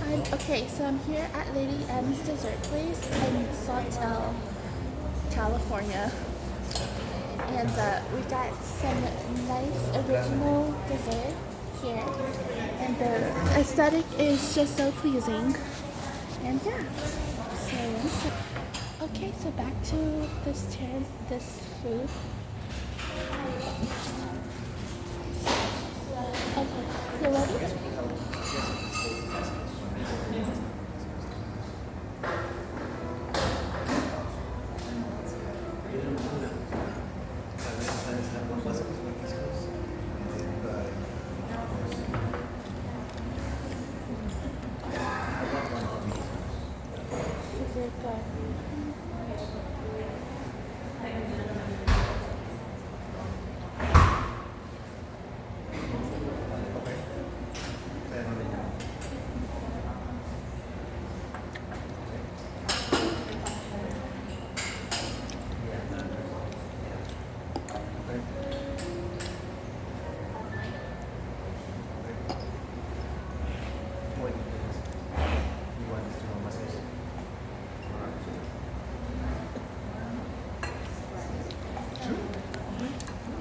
Okay, so I'm here at Lady M's Dessert Place in Sawtelle, California. And we got some nice original dessert here. And the aesthetic is just so pleasing. And yeah, okay, so back to this food. Okay, you ready? Is it good?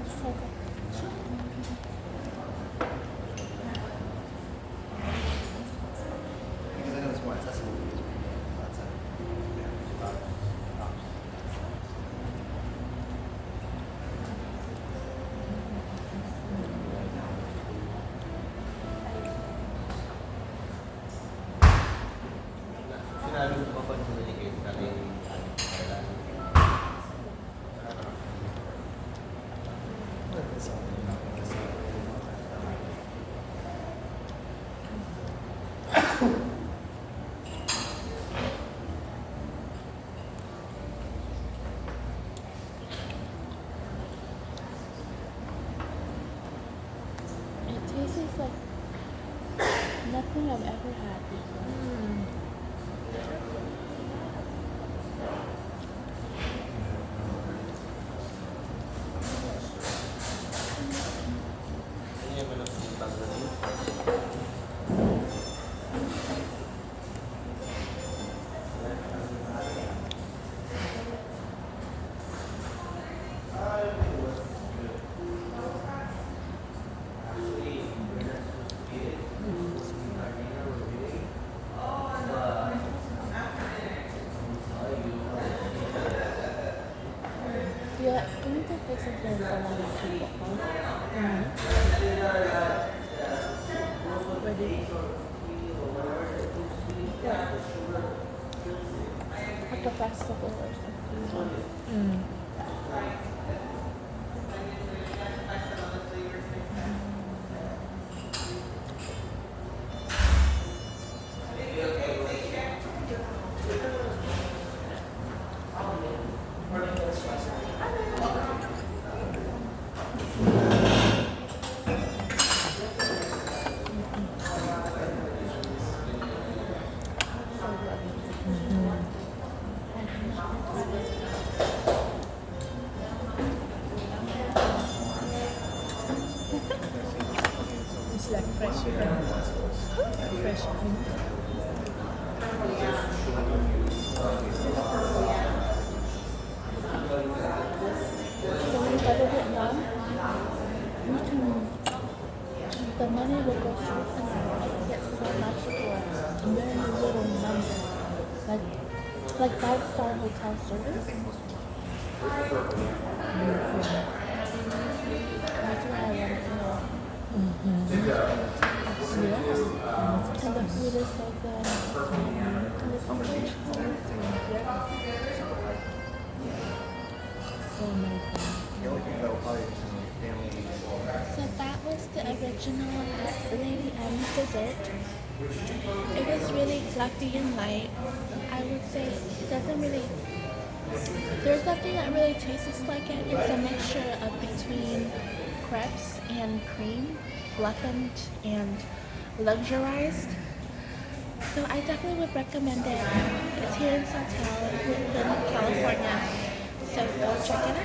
So good. It tastes like nothing I've ever had before. Yeah, can you take this again for one of people, huh? Ready? Like a festival or something. It's like fresh cream. Fresh cream. So when you butter it now, you can, the money will go through and get so much for very little number. Like 5-star hotel service. That's why I want to know. Yes. And the food is so good. And the people are So nice. So that was the original Lady M's dessert. It was really fluffy and light. I would say it doesn't really, there's nothing that really tastes like it. It's a mixture of between crepes and cream, flattened and luxurized. So I definitely would recommend it. It's here in Sawtelle, in California. So go check it out.